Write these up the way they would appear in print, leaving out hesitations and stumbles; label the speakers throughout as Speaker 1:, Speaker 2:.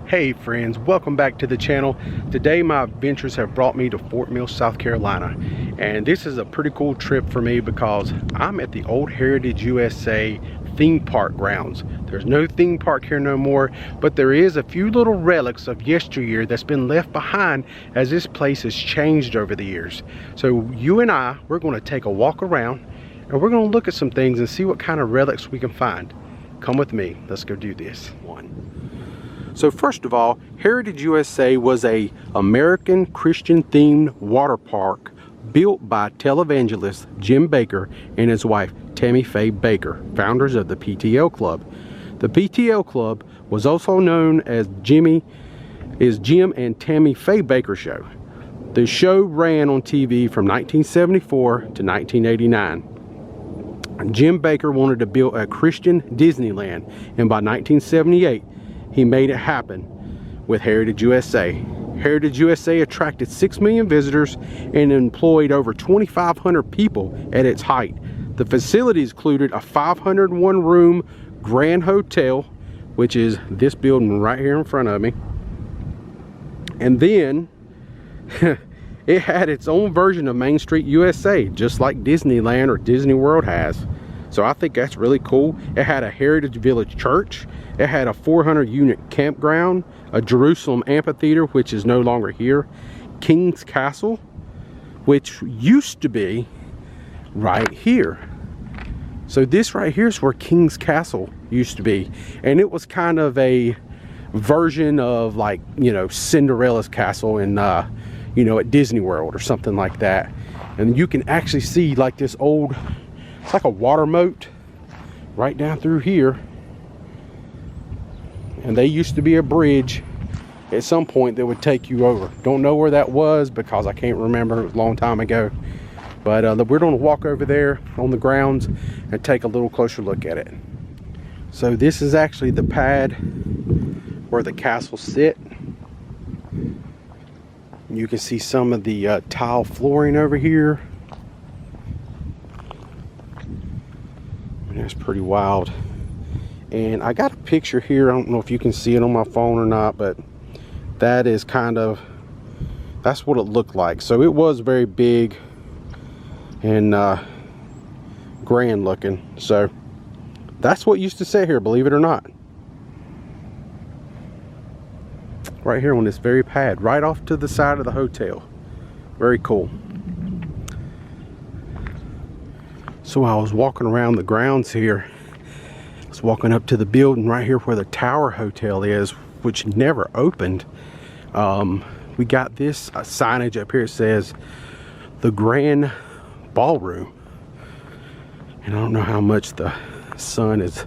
Speaker 1: Hey friends, welcome back to the channel. Today my adventures have brought me to Fort Mill, South Carolina, and this is a pretty cool trip for me because I'm at the old Heritage USA theme park grounds. There's no theme park here no more, but there is a few little relics of yesteryear that's been left behind as this place has changed over the years. So you and we're going to take a walk around and we're going to look at some things and see what kind of relics we can find. Come with me, let's go do this. So first of all, Heritage USA was a American Christian themed water park built by televangelist Jim Bakker and his wife Tammy Faye Bakker, founders of the PTL Club. The PTL Club was also known as Jim and Tammy Faye Bakker Show. The show ran on TV from 1974 to 1989. Jim Bakker wanted to build a Christian Disneyland, and by 1978 he made it happen with Heritage USA. Heritage USA attracted 6 million visitors and employed over 2,500 people at its height. The facilities included a 501 room grand hotel, which is this building right here in front of me. And then it had its own version of Main Street USA, just like Disneyland or Disney World has. So I think that's really cool. It had a Heritage Village church. It had a 400 unit campground, a Jerusalem amphitheater, which is no longer here, King's Castle, which used to be right here. So this right here is where King's Castle used to be. And it was kind of a version of, like, you know, Cinderella's castle in, you know, at Disney World or something like that. And you can actually see like this old, it's like a water moat right down through here. And they used to be a bridge at some point that would take you over. Don't know where that was because I can't remember. It was a long time ago. But we're going to walk over there on the grounds and take a little closer look at it. So this is actually the pad where the castles sit. You can see some of the tile flooring over here. And that's pretty wild. And I got a picture here. I don't know if you can see it on my phone or not, but that is kind of, that's what it looked like. So it was very big and grand looking. So that's what used to sit here, believe it or not. Right here on this very pad, right off to the side of the hotel. Very cool. So I was walking around the grounds here. I was walking up to the building right here where the Tower Hotel is, which never opened. We got this signage up here. It says the Grand Ballroom. And I don't know how much the sun is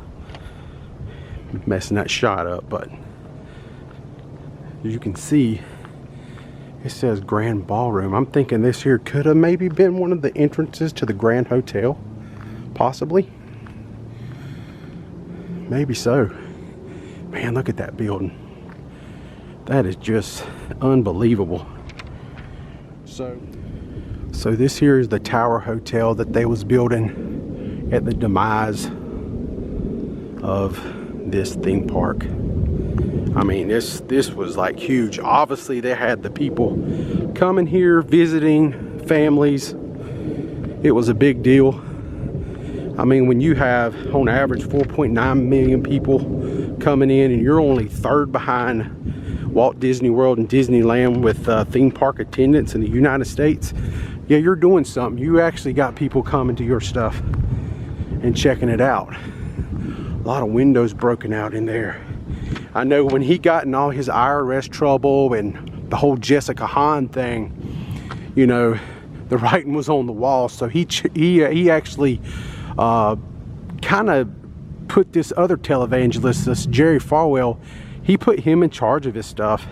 Speaker 1: messing that shot up, but as you can see, it says Grand Ballroom. I'm thinking this here could have maybe been one of the entrances to the Grand Hotel. Possibly. Maybe so. Man, look at that building. That is just unbelievable. So this here is the Tower Hotel that they was building at the demise of this theme park. I mean, this was like huge. Obviously they had the people coming here, visiting, families. It was a big deal. I mean, when you have on average 4.9 million people coming in and you're only third behind Walt Disney World and Disneyland with theme park attendance in the United States, yeah, you're doing something. You actually got people coming to your stuff and checking it out. A lot of windows broken out in there. I know when he got in all his IRS trouble and the whole Jessica Hahn thing, you know, the writing was on the wall. So he actually kind of put this other televangelist, this Jerry Falwell, he put him in charge of his stuff.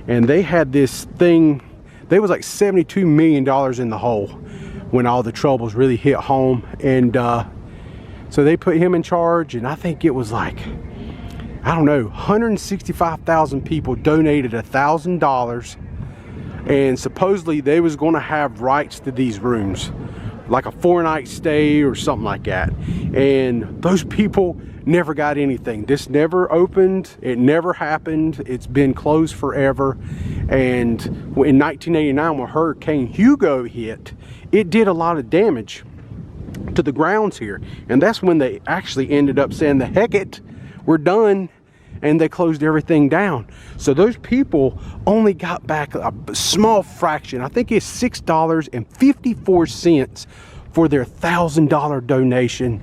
Speaker 1: And they had this thing, they was like $72 million in the hole when all the troubles really hit home. And so they put him in charge, and I think it was like, I don't know, 165,000 people donated $1,000, and supposedly they was going to have rights to these rooms. like a 4-night stay or something like that. And those people never got anything. This never opened. It never happened. It's been closed forever. And in 1989, when Hurricane Hugo hit, it did a lot of damage to the grounds here. And that's when they actually ended up saying, the heck it, we're done. And they closed everything down. So those people only got back a small fraction. I think it's $6.54 for their $1,000 donation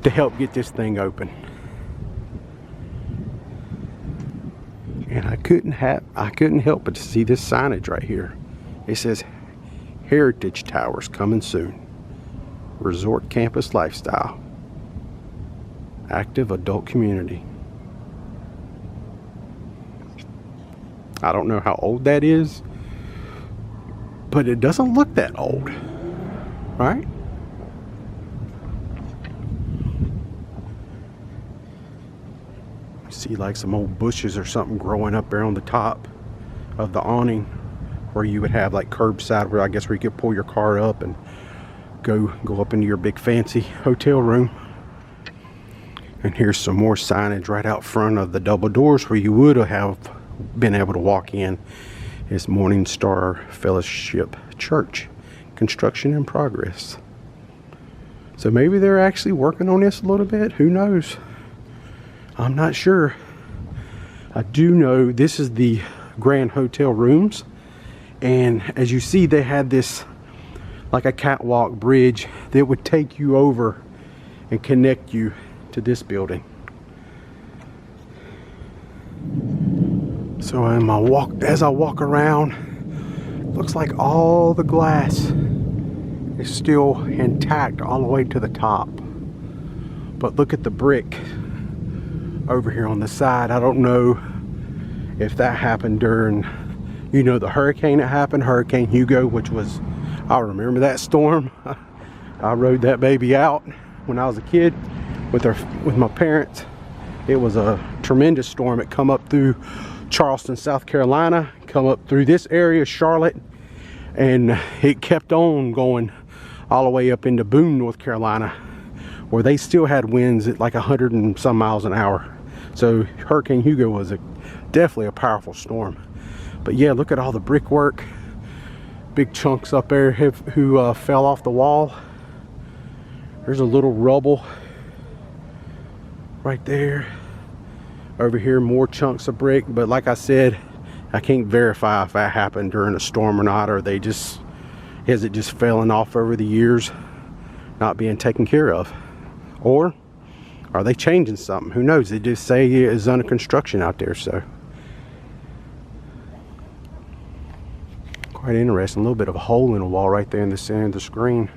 Speaker 1: to help get this thing open. And I couldn't help but to see this signage right here. It says Heritage Towers coming soon. Resort campus lifestyle. Active adult community. I don't know how old that is, but it doesn't look that old, right? See like some old bushes or something growing up there on the top of the awning, where you would have like curbside, where I guess where you could pull your car up and go up into your big fancy hotel room. And here's some more signage right out front of the double doors where you would have been able to walk in. Is Morning Star Fellowship Church, construction in progress. So maybe they're actually working on this a little bit. Who knows? I'm not sure. I do know this is the Grand Hotel rooms, and as you see, they had this like a catwalk bridge that would take you over and connect you to this building. So as I walk around, looks like all the glass is still intact all the way to the top. But look at the brick over here on the side. I don't know if that happened during, you know, the hurricane that happened, Hurricane Hugo, which was, I remember that storm. I rode that baby out when I was a kid with my parents. It was a tremendous storm. It come up through Charleston, South Carolina, come up through this area, Charlotte, and it kept on going all the way up into Boone, North Carolina, where they still had winds at like 100 and some miles an hour. So Hurricane Hugo was definitely a powerful storm. But yeah, look at all the brickwork, big chunks up there who fell off the wall. There's a little rubble right there. Over here, more chunks of brick, but like I said, I can't verify if that happened during a storm or not, or is it just falling off over the years, not being taken care of, or are they changing something? Who knows? They just say it's under construction out there. So quite interesting. A little bit of a hole in the wall right there in the center of the screen.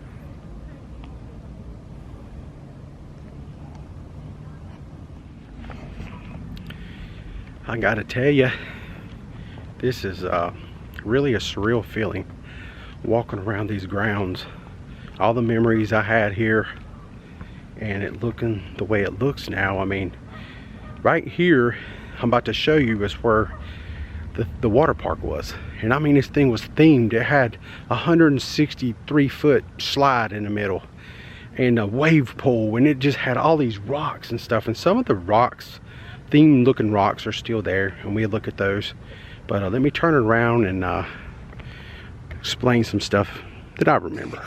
Speaker 1: I gotta tell you, this is really a surreal feeling walking around these grounds. All the memories I had here, and it looking the way it looks now. I mean, right here I'm about to show you is where the water park was. And I mean, this thing was themed. It had a 163-foot slide in the middle and a wave pool, and it just had all these rocks and stuff. And some of the rocks, theme looking rocks, are still there, and we look at those. But let me turn it around and explain some stuff that I remember.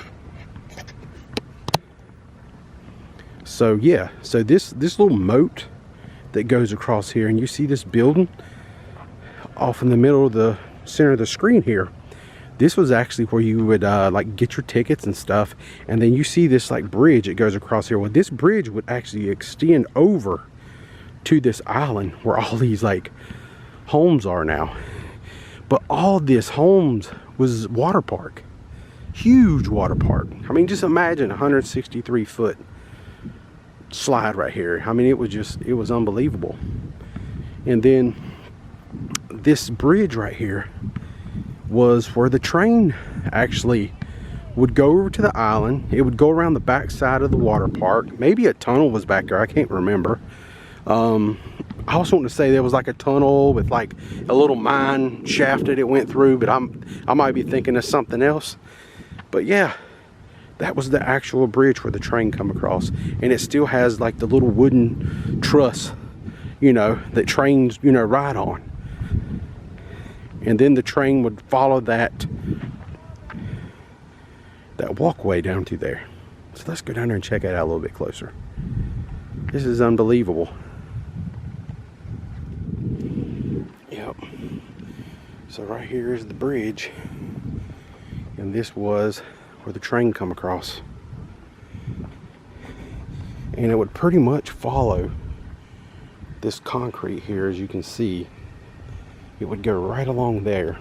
Speaker 1: So yeah, so this little moat that goes across here, and you see this building off in the middle of the center of the screen here. This was actually where you would like get your tickets and stuff. And then you see this like bridge that goes across here. Well, this bridge would actually extend over to this island where all these like homes are now. But all this homes was water park, huge water park. I mean, just imagine 163-foot slide right here. I mean, it was unbelievable. And then this bridge right here was where the train actually would go over to the island. It would go around the back side of the water park. Maybe a tunnel was back there, I can't remember. I also want to say there was like a tunnel with like a little mine shaft that it went through, but I might be thinking of something else. But yeah, that was the actual bridge where the train come across, and it still has like the little wooden truss, you know, that trains, you know, ride on. And then the train would follow that walkway down through there. So let's go down there and check it out a little bit closer. This is unbelievable. Yep. So right here is the bridge, and this was where the train come across. And it would pretty much follow this concrete here, as you can see. It would go right along there.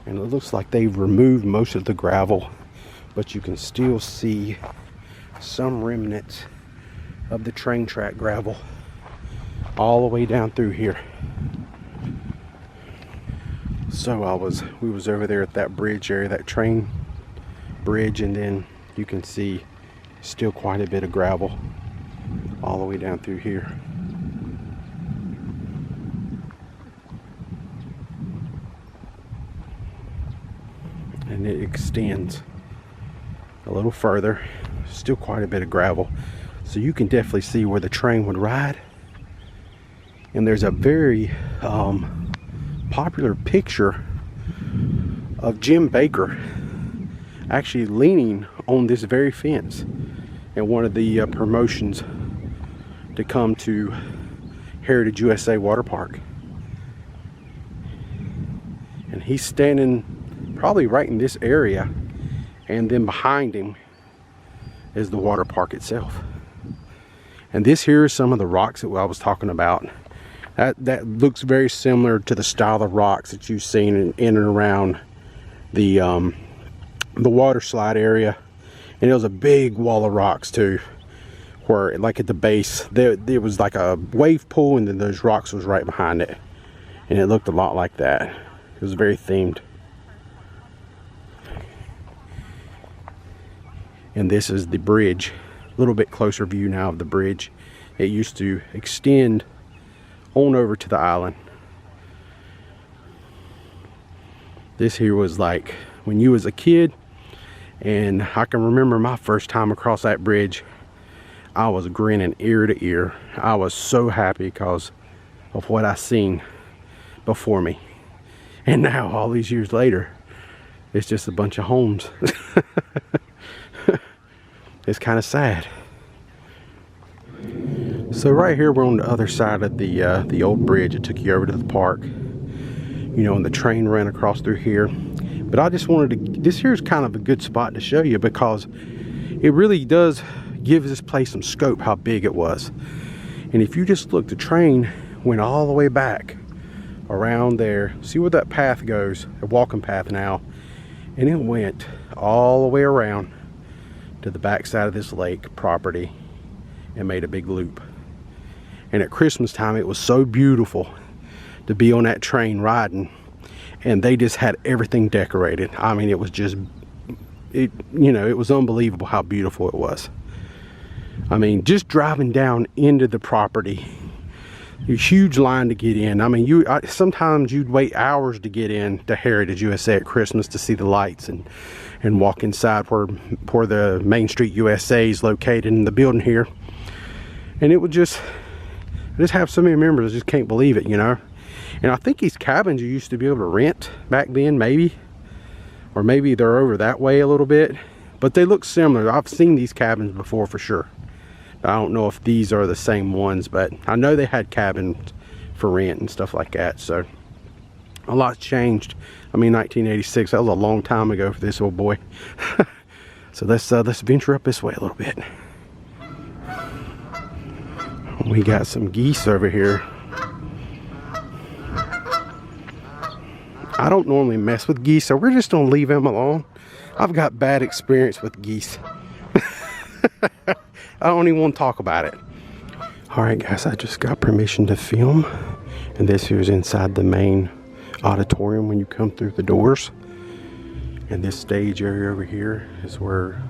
Speaker 1: And it looks like they've removed most of the gravel, but you can still see some remnants of the train track gravel all the way down through here. So we was over there at that bridge area, that train bridge, and then you can see still quite a bit of gravel all the way down through here. And it extends a little further, still quite a bit of gravel, so you can definitely see where the train would ride. And there's a very popular picture of Jim Bakker actually leaning on this very fence in one of the promotions to come to Heritage USA Water Park. And he's standing probably right in this area, and then behind him is the water park itself. And this here is some of the rocks that I was talking about. That looks very similar to the style of rocks that you've seen in and around the water slide area. And it was a big wall of rocks too, where like at the base there was like a wave pool, and then those rocks was right behind it, and it looked a lot like that. It was very themed. And this is the bridge. A little bit closer view now of the bridge. It used to extend on over to the island. This here was like when you was a kid, and I can remember my first time across that bridge. I was grinning ear to ear. I was so happy because of what I seen before me. And now all these years later, it's just a bunch of homes. It's kind of sad. So right here we're on the other side of the old bridge that took you over to the park, you know, and the train ran across through here. But I just wanted to, this here's kind of a good spot to show you, because it really does give this place some scope how big it was. And if you just look, the train went all the way back around there. See where that path goes, a walking path now, and it went all the way around to the back side of this lake property and made a big loop. And at Christmas time, it was so beautiful to be on that train riding, and they just had everything decorated. I mean, it was just, you know, it was unbelievable how beautiful it was. I mean, just driving down into the property, a huge line to get in. I mean, sometimes you'd wait hours to get in to Heritage USA at Christmas to see the lights and walk inside where the Main Street USA is located in the building here. And it would just have so many members, I just can't believe it, you know. And I think these cabins you used to be able to rent back then, maybe, or maybe they're over that way a little bit, but they look similar. I've seen these cabins before for sure. I don't know if these are the same ones, but I know they had cabins for rent and stuff like that. So a lot's changed. I mean, 1986, that was a long time ago for this old boy. So let's venture up this way a little bit. We got some geese over here. I don't normally mess with geese, so we're just gonna leave them alone. I've got bad experience with geese. I don't even want to talk about it. Alright guys, I just got permission to film, and this here is inside the main auditorium when you come through the doors. And this stage area over here is where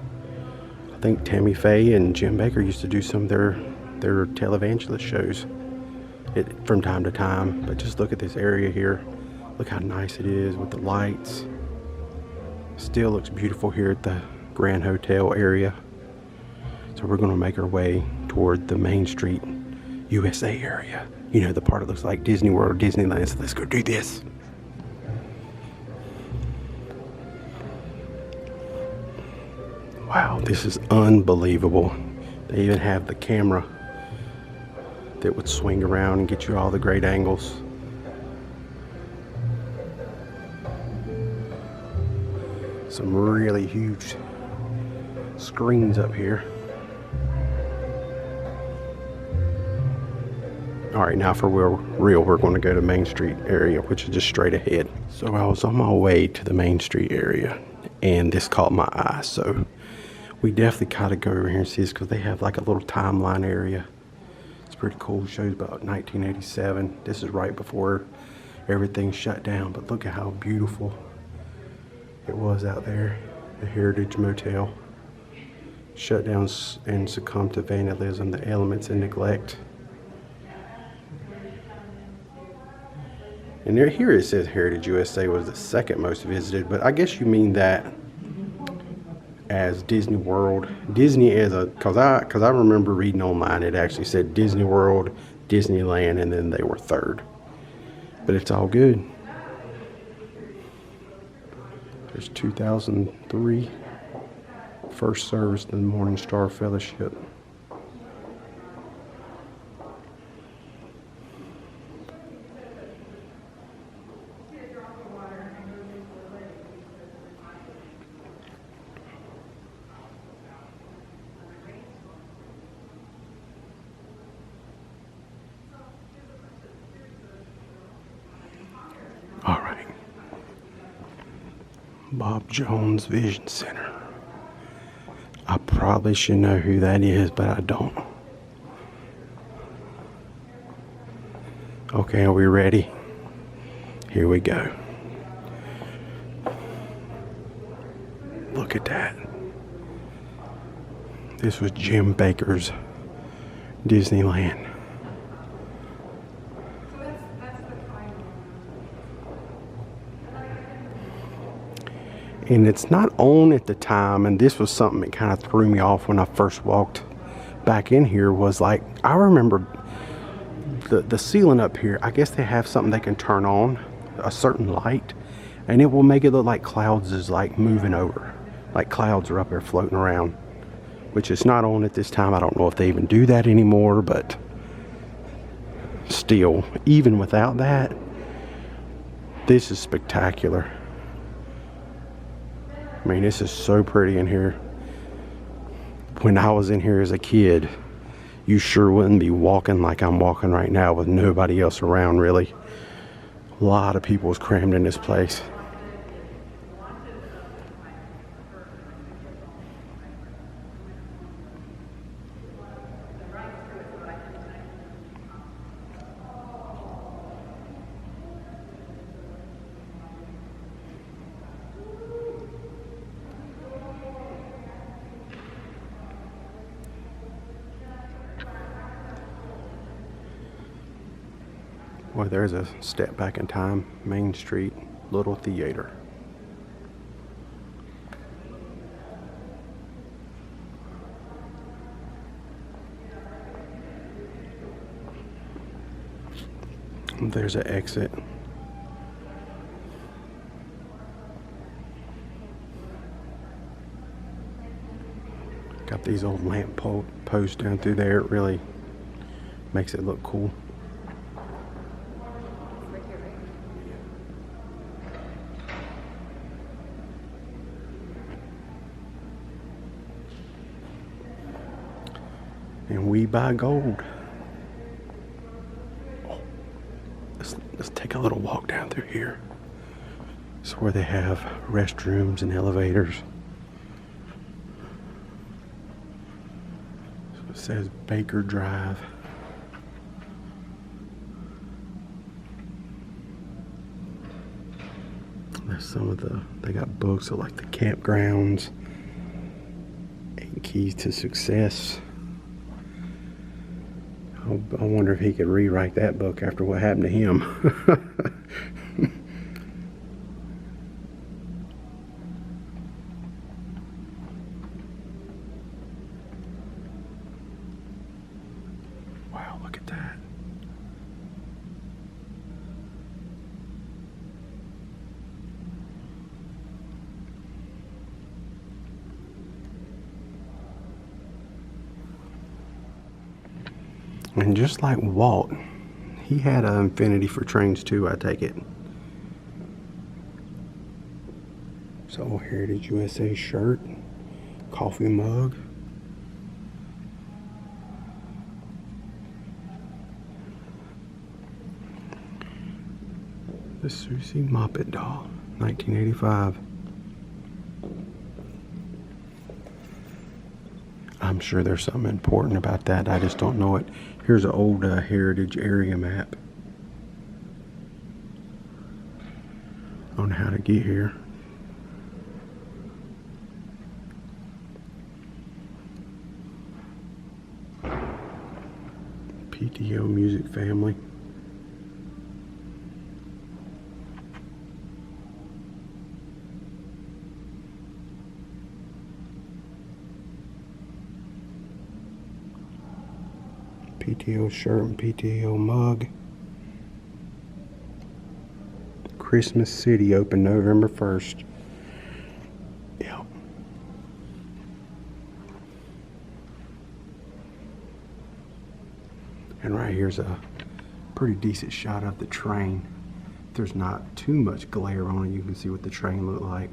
Speaker 1: I think Tammy Faye and Jim Bakker used to do some of their televangelist shows from time to time. But just look at this area here. Look how nice it is with the lights. Still looks beautiful here at the Grand Hotel area. So we're gonna make our way toward the Main Street USA area. You know, the part that looks like Disney World or Disneyland. So let's go do this. Wow, this is unbelievable. They even have the camera that would swing around and get you all the great angles. Some really huge screens up here. All right, now for real, we're going to go to Main Street area, which is just straight ahead. So I was on my way to the Main Street area, and this caught my eye. So we definitely gotta go over here and see this, because they have like a little timeline area. It's pretty cool. Shows about 1987. This is right before everything shut down, but look at how beautiful it was out there. The Heritage Motel shut down and succumbed to vandalism, the elements, and neglect. And here it says Heritage USA was the second most visited, but I guess you mean that as Disney World. Disney is cause I remember reading online, it actually said Disney World, Disneyland, and then they were third. But it's all good. There's 2003 first service to the Morning Star Fellowship. All right. Bob Jones Vision Center. I probably should know who that is, but I don't. Okay, are we ready? Here we go. Look at that. This was Jim Bakker's Disneyland. And it's not on at the time, and this was something that kind of threw me off when I first walked back in here, was like, I remember the ceiling up here, I guess they have something they can turn on, a certain light, and it will make it look like clouds is like moving over, like clouds are up there floating around, which is not on at this time. I don't know if they even do that anymore, but still, even without that, this is spectacular. I mean, this is so pretty in here. When I was in here as a kid, you sure wouldn't be walking like I'm walking right now with nobody else around, really. A lot of people was crammed in this place. Well, there's a step back in time. Main Street Little Theater. There's an exit. Got these old lamp posts down through there. It really makes it look cool. And we buy gold. Let's take a little walk down through here. It's where they have restrooms and elevators. So it says Baker Drive. There's some of they got books of like the campgrounds, 8 Keys to Success. I wonder if he could rewrite that book after what happened to him. look at that. And just like Walt, he had an affinity for trains too, I take it. So Heritage USA shirt, coffee mug. The Susie Moppet doll, 1985. I'm sure there's something important about that. I just don't know it. Here's an old Heritage area map on how to get here. PTO Music Family. PTO shirt and PTO mug. Christmas City opened November 1st. Yeah. And right here's a pretty decent shot of the train. If there's not too much glare on it, you can see what the train looked like.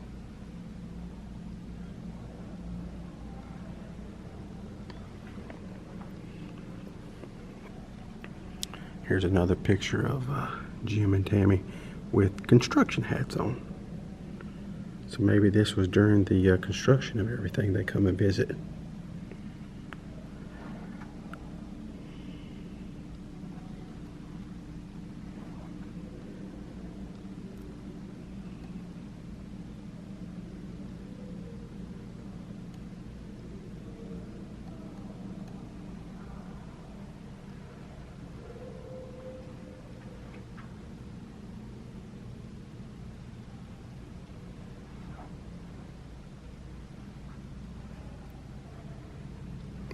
Speaker 1: Here's another picture of Jim and Tammy with construction hats on. So maybe this was during the construction of everything they come and visit.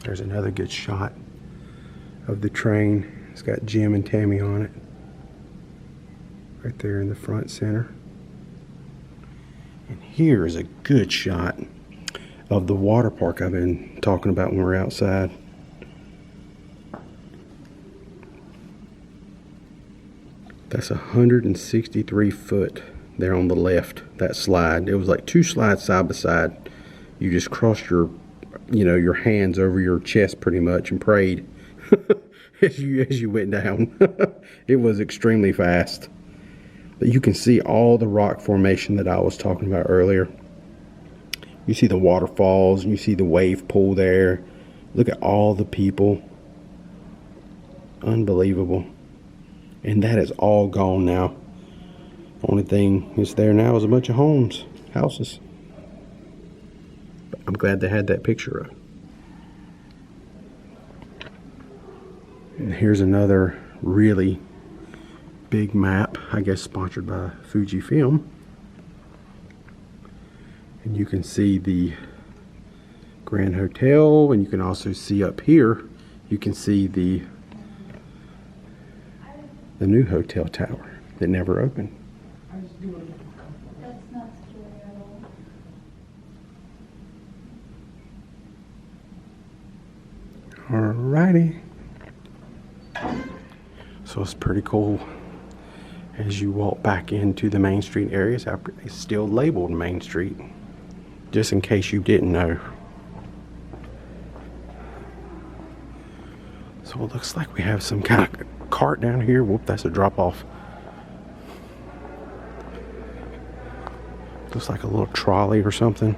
Speaker 1: There's another good shot of the train. It's got Jim and Tammy on it. Right there in the front center. And here is a good shot of the water park I've been talking about when we're outside. That's 163 foot there on the left, that slide. It was like two slides side by side. You just crossed your your hands over your chest pretty much and prayed as you went down. It was extremely fast. But you can see all the rock formation that I was talking about earlier. You see the waterfalls, you see the wave pool there. Look at all the people. Unbelievable. And that is all gone now. Only thing that's there now is a bunch of houses. I'm glad they had that picture up. And here's another really big map, I guess sponsored by Fujifilm. And you can see the Grand Hotel, and you can also see up here, you can see the new hotel tower that never opened. Alrighty. So it's pretty cool as you walk back into the Main Street areas. It's still labeled Main Street, just in case you didn't know. So it looks like we have some kind of cart down here. Whoop, that's a drop off. Looks like a little trolley or something.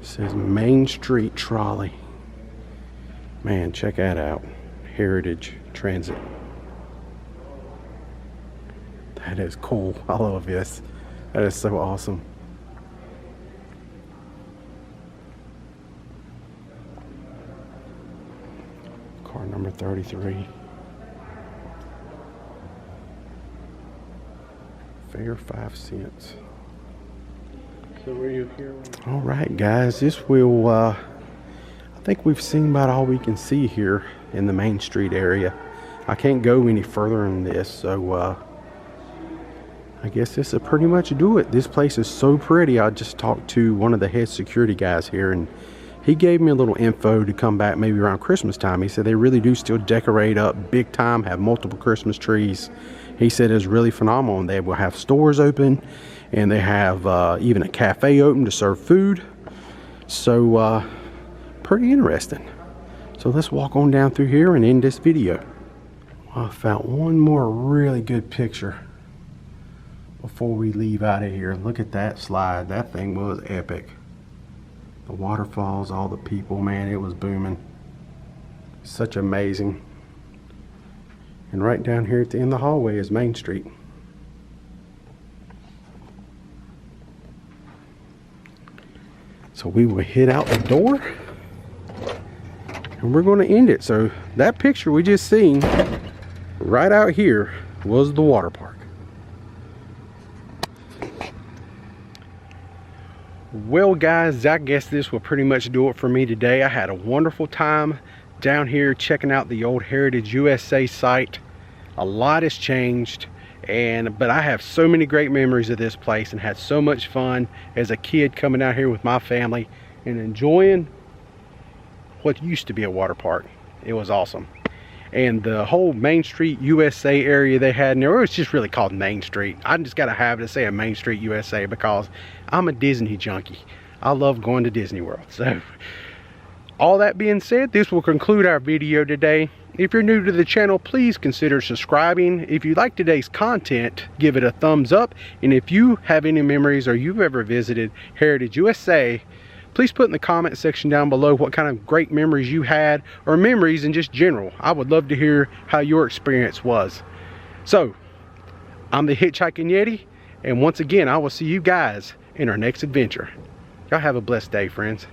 Speaker 1: Says Main Street Trolley. Man, check that out. Heritage Transit. That is cool. I love this. That is so awesome. Car number 33. Fare 5 cents.
Speaker 2: So were you here?
Speaker 1: All right, guys, this will think we've seen about all we can see here in the Main Street area. I can't go any further than this, so I guess this will pretty much do it. This place is so pretty. I just talked to one of the head security guys here, and he gave me a little info to come back maybe around Christmas time. He said they really do still decorate up big time, have multiple Christmas trees. He said it's really phenomenal, and they will have stores open, and they have even a cafe open to serve food. So pretty interesting. So let's walk on down through here and end this video. I found one more really good picture before we leave out of here. Look at that slide. That thing was epic. The waterfalls, all the people, man, it was booming. Such amazing. And right down here at the end of the hallway is Main Street. So we will head out the door and we're going to end it. So that picture we just seen right out here was the water park. Well guys, I guess this will pretty much do it for me today. I had a wonderful time down here checking out the old Heritage USA site. A lot has changed, but I have so many great memories of this place and had so much fun as a kid coming out here with my family and enjoying what used to be a water park. It was awesome. And the whole Main Street USA area they had in there, it was just really called Main Street. I just got to have to say a Main Street USA because I'm a Disney junkie. I love going to Disney World. So all that being said, this will conclude our video today. If you're new to the channel, please consider subscribing. If you like today's content, give it a thumbs up. And if you have any memories or you've ever visited Heritage USA, please put in the comment section down below what kind of great memories you had, or memories in just general. I would love to hear how your experience was. So, I'm the Hitchhiking Yeti, and once again, I will see you guys in our next adventure. Y'all have a blessed day, friends.